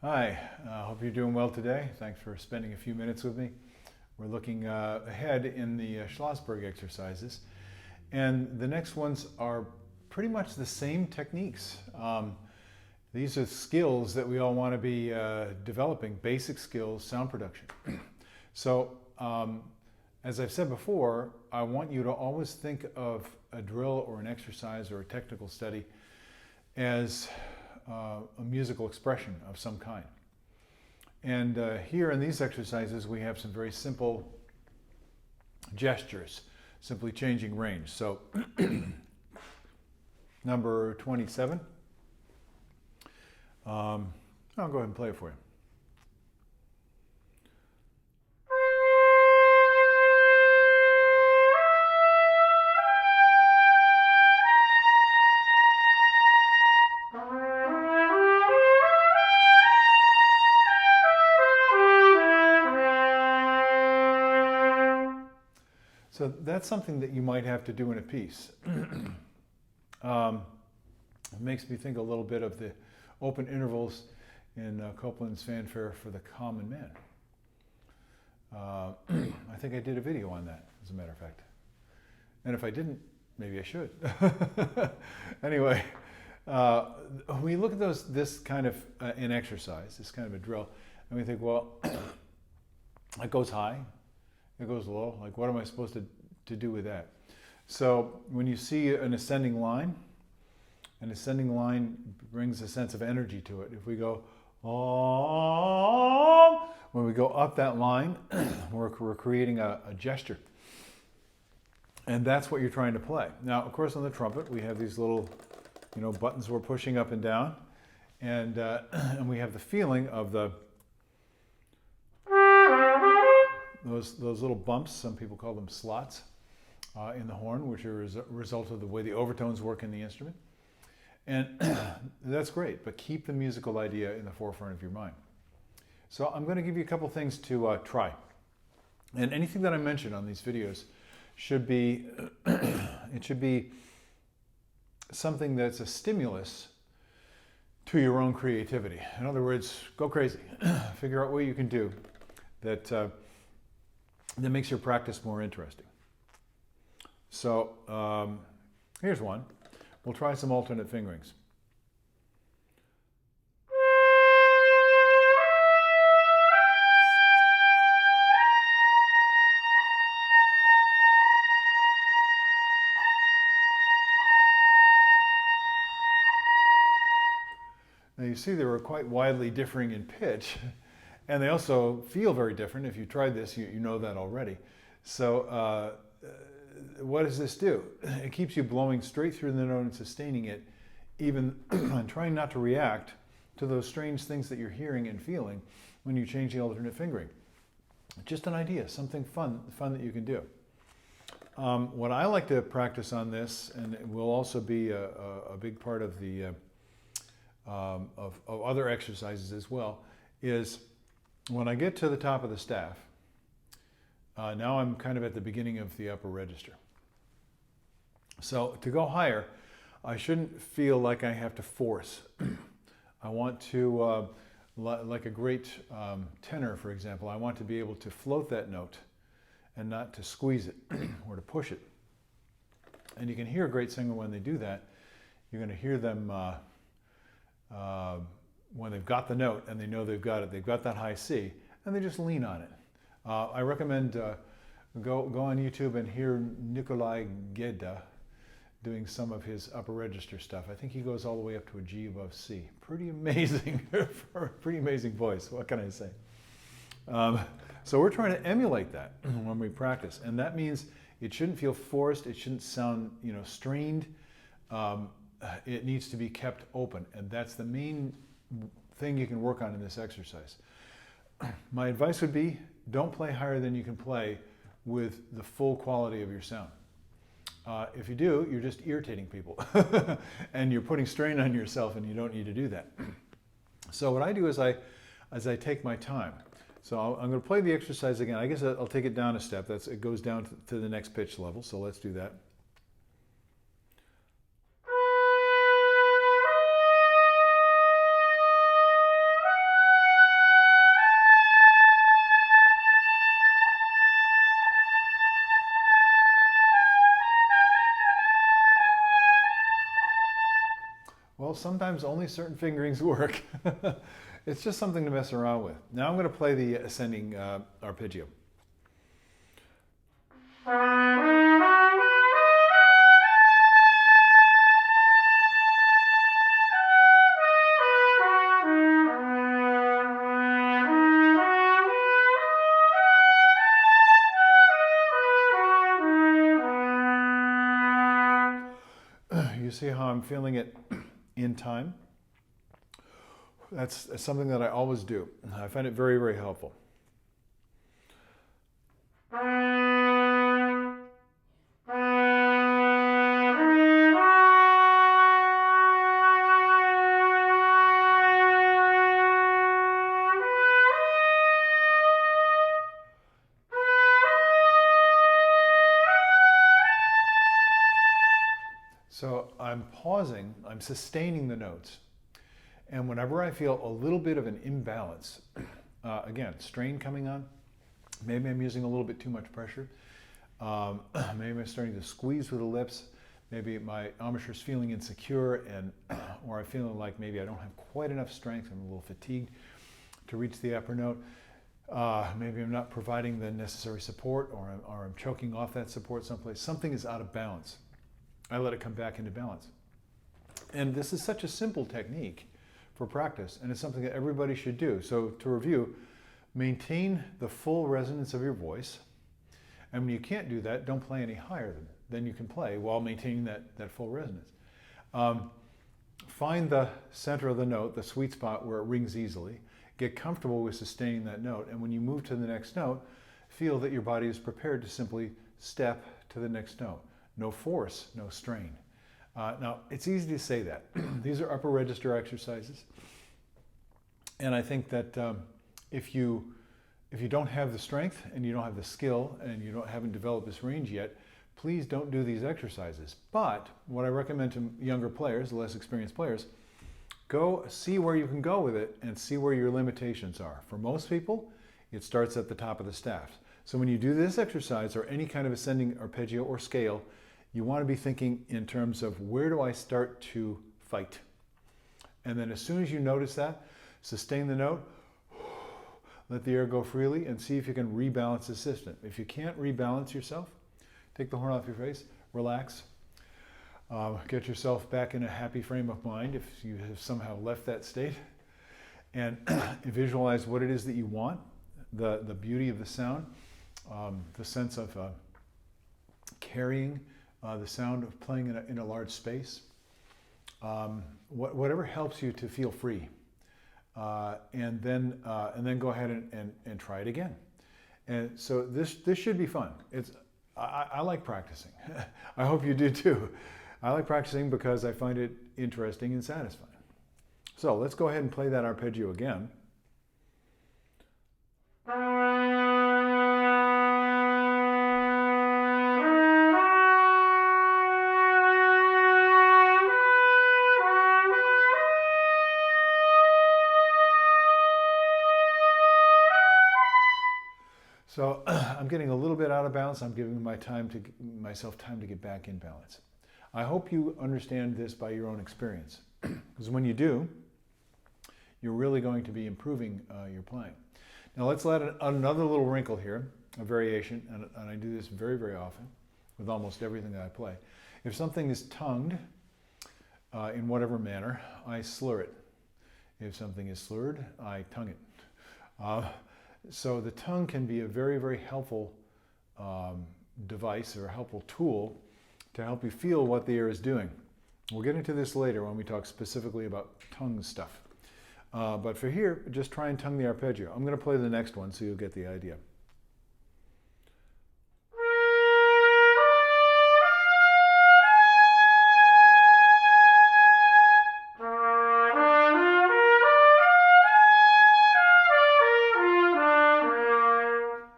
Hi, hope you're doing well today. Thanks for spending a few minutes with me. We're looking ahead in the Schlossberg exercises. And the next ones are pretty much the same techniques. These are skills that we all want to be developing, basic skills, sound production. So, as I've said before, I want you to always think of a drill or an exercise or a technical study as a musical expression of some kind. And here in these exercises, we have some very simple gestures, simply changing range. So number 27, I'll go ahead and play it for you. So that's something that you might have to do in a piece. It makes me think a little bit of the open intervals in Copland's Fanfare for the Common Man. I think I did a video on that, as a matter of fact. And if I didn't, maybe I should. Anyway, we look at this kind of in exercise, this kind of a drill, and we think, well, it goes high, it goes low. Like, what am I supposed to do with that? So when you see an ascending line brings a sense of energy to it. If we go, oh, when we go up that line, we're creating a gesture. And that's what you're trying to play. Now, of course, on the trumpet, we have these little, buttons we're pushing up and down. And we have the feeling of those little bumps, some people call them slots, in the horn, which are a result of the way the overtones work in the instrument. And that's great, but keep the musical idea in the forefront of your mind. So I'm going to give you a couple things to try. And anything that I mentioned on these videos should be, it should be something that's a stimulus to your own creativity. In other words, go crazy. Figure out what you can do that makes your practice more interesting. So here's one. We'll try some alternate fingerings. Now you see they were quite widely differing in pitch, and they also feel very different. If you tried this, you know that already. So what does this do? It keeps you blowing straight through the note and sustaining it, even trying not to react to those strange things that you're hearing and feeling when you change the alternate fingering. Just an idea, something fun that you can do. What I like to practice on this, and it will also be a big part of the of other exercises as well, is when I get to the top of the staff, now I'm kind of at the beginning of the upper register. So to go higher, I shouldn't feel like I have to force. I want to, like a great tenor, for example, I want to be able to float that note and not to squeeze it or to push it. And you can hear a great singer when they do that. You're going to hear them when they've got the note and they know they've got that high C, and they just lean on it. I recommend go on YouTube and hear Nikolai Gedda doing some of his upper register stuff. I think he goes all the way up to a G above C. Pretty amazing, pretty amazing voice. What can I say? So we're trying to emulate that when we practice, and that means it shouldn't feel forced. It shouldn't sound, strained. It needs to be kept open, and that's the main thing you can work on in this exercise. My advice would be, don't play higher than you can play with the full quality of your sound. If you do, you're just irritating people and you're putting strain on yourself, and you don't need to do that. So what I do is I take my time. So I'm going to play the exercise again. I guess I'll take it down a step. It goes down to the next pitch level. So let's do that. Well, sometimes only certain fingerings work. It's just something to mess around with. Now I'm going to play the ascending arpeggio. You see how I'm feeling it in time? That's something that I always do. I find it very, very helpful. So I'm pausing, I'm sustaining the notes. And whenever I feel a little bit of an imbalance, again, strain coming on, maybe I'm using a little bit too much pressure, maybe I'm starting to squeeze with the lips, maybe my embouchure is feeling insecure, and or I'm feeling like maybe I don't have quite enough strength, I'm a little fatigued to reach the upper note. Maybe I'm not providing the necessary support, or I'm choking off that support someplace. Something is out of balance. I let it come back into balance. And this is such a simple technique for practice, and it's something that everybody should do. So to review, maintain the full resonance of your voice. And when you can't do that, don't play any higher than you can play while maintaining that full resonance. Find the center of the note, the sweet spot where it rings easily. Get comfortable with sustaining that note. And when you move to the next note, feel that your body is prepared to simply step to the next note. No force, no strain. Now, it's easy to say that. These are upper register exercises. And I think that if you don't have the strength and you don't have the skill and you haven't developed this range yet, please don't do these exercises. But what I recommend to younger players, less experienced players, go see where you can go with it and see where your limitations are. For most people, it starts at the top of the staff. So when you do this exercise or any kind of ascending arpeggio or scale, you want to be thinking in terms of where do I start to fight? And then as soon as you notice that, sustain the note, let the air go freely, and see if you can rebalance the system. If you can't rebalance yourself, take the horn off your face, relax, get yourself back in a happy frame of mind if you have somehow left that state, and visualize what it is that you want, the beauty of the sound, the sense of carrying the sound of playing in a large space, whatever helps you to feel free, and then go ahead and try it again. And so this should be fun. I like practicing. I hope you do too. I like practicing because I find it interesting and satisfying. So let's go ahead and play that arpeggio again. So I'm getting a little bit out of balance. I'm giving myself time to get back in balance. I hope you understand this by your own experience, because when you do, you're really going to be improving your playing. Now let's add another little wrinkle here, a variation, and I do this very, very often with almost everything that I play. If something is tongued in whatever manner, I slur it. If something is slurred, I tongue it. So the tongue can be a very, very helpful device or a helpful tool to help you feel what the air is doing. We'll get into this later when we talk specifically about tongue stuff. But for here, just try and tongue the arpeggio. I'm going to play the next one so you'll get the idea.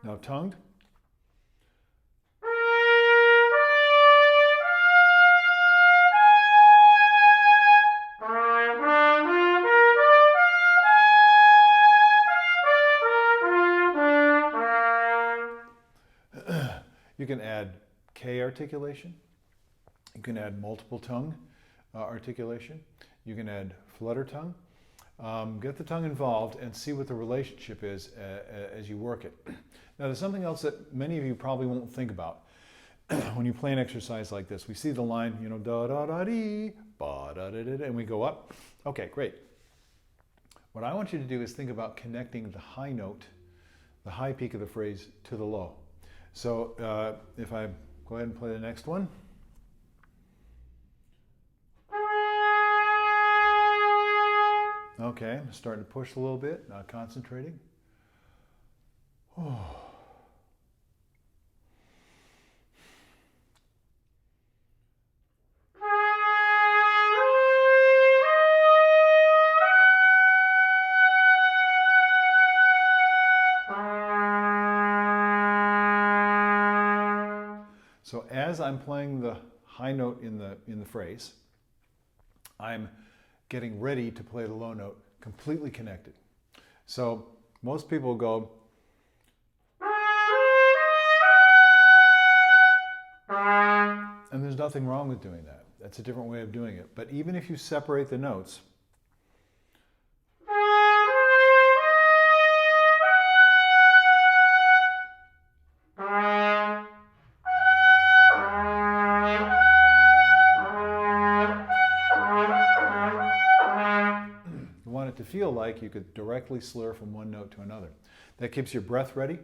Now tongued. You can add K articulation. You can add multiple tongue articulation. You can add flutter tongue. Get the tongue involved and see what the relationship is as you work it. Now, there's something else that many of you probably won't think about when you play an exercise like this. We see the line, you know, da da da dee, ba da da da, and we go up. Okay, great. What I want you to do is think about connecting the high note, the high peak of the phrase, to the low. So if I go ahead and play the next one. Okay, I'm starting to push a little bit, not concentrating. Oh. So as I'm playing the high note in the phrase, I'm getting ready to play the low note completely connected. So most people go, and there's nothing wrong with doing that. That's a different way of doing it. But even if you separate the notes, to feel like you could directly slur from one note to another. That keeps your breath ready,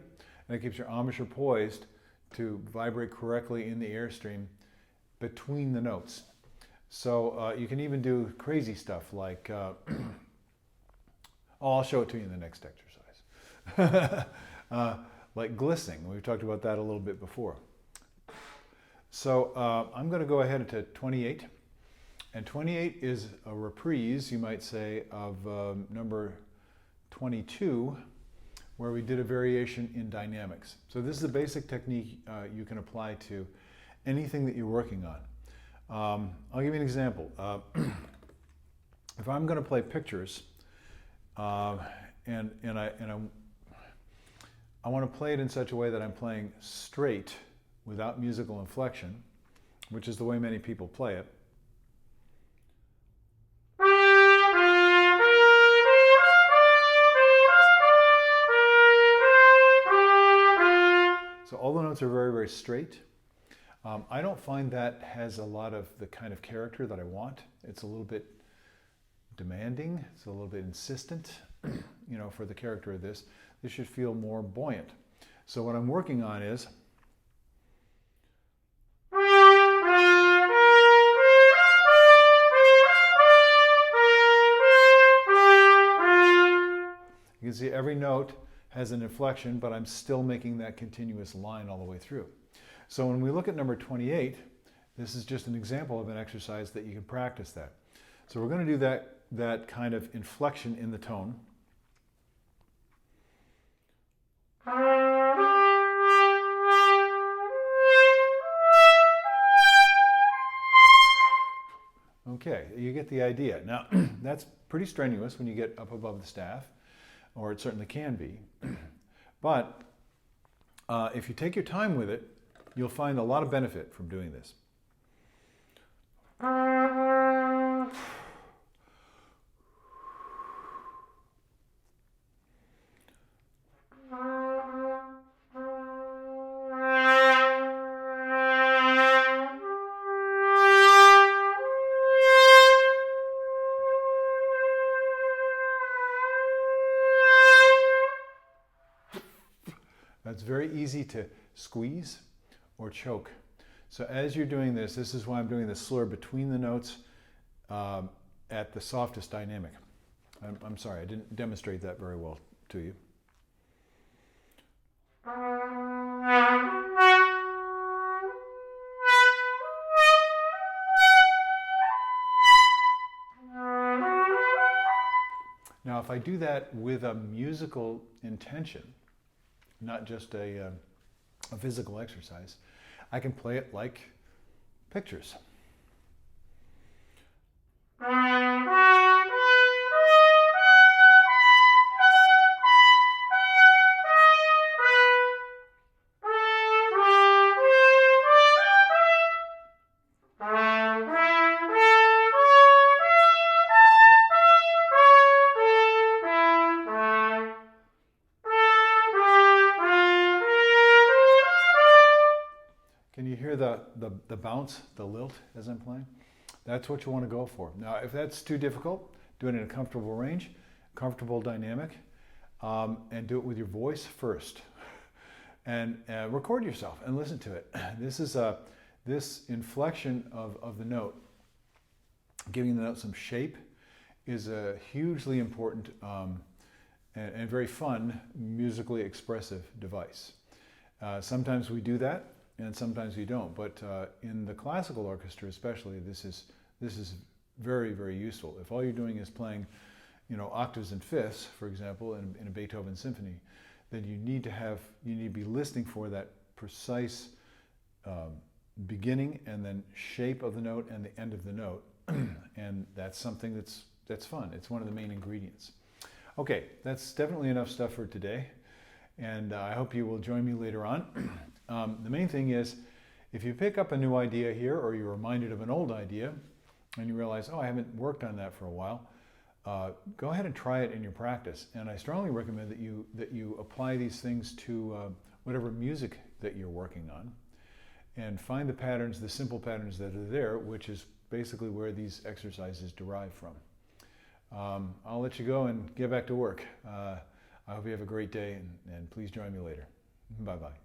and it keeps your embouchure poised to vibrate correctly in the airstream between the notes. So you can even do crazy stuff like, I'll show it to you in the next exercise. Like glistening, we've talked about that a little bit before. So I'm going to go ahead to 28. And 28 is a reprise, you might say, of number 22, where we did a variation in dynamics. So this is a basic technique you can apply to anything that you're working on. I'll give you an example. If I'm going to play pictures, and I want to play it in such a way that I'm playing straight without musical inflection, which is the way many people play it. So all the notes are very, very straight. I don't find that has a lot of the kind of character that I want. It's a little bit demanding. It's a little bit insistent, you know, for the character of this. This should feel more buoyant. So what I'm working on is you can see every note has an inflection, but I'm still making that continuous line all the way through. So when we look at number 28, this is just an example of an exercise that you can practice that. So we're going to do that kind of inflection in the tone. Okay, you get the idea. Now, that's pretty strenuous when you get up above the staff, or it certainly can be. But if you take your time with it, you'll find a lot of benefit from doing this. It's very easy to squeeze or choke. So as you're doing this, this is why I'm doing the slur between the notes at the softest dynamic. I'm sorry, I didn't demonstrate that very well to you. Now, if I do that with a musical intention, not just a physical exercise, I can play it like pictures. the bounce, the lilt as I'm playing. That's what you want to go for. Now, if that's too difficult, do it in a comfortable range, comfortable dynamic, and do it with your voice first. And record yourself and listen to it. This inflection of the note, giving the note some shape, is a hugely important and very fun, musically expressive device. Sometimes we do that, and sometimes we don't. But in the classical orchestra, especially, this is very, very useful. If all you're doing is playing, octaves and fifths, for example, in a Beethoven symphony, then you need to be listening for that precise beginning and then shape of the note and the end of the note, and that's something that's fun. It's one of the main ingredients. Okay, that's definitely enough stuff for today, and I hope you will join me later on. The main thing is, if you pick up a new idea here, or you're reminded of an old idea, and you realize, oh, I haven't worked on that for a while, go ahead and try it in your practice. And I strongly recommend that you apply these things to whatever music that you're working on, and find the patterns, the simple patterns that are there, which is basically where these exercises derive from. I'll let you go and get back to work. I hope you have a great day, and please join me later. Bye-bye.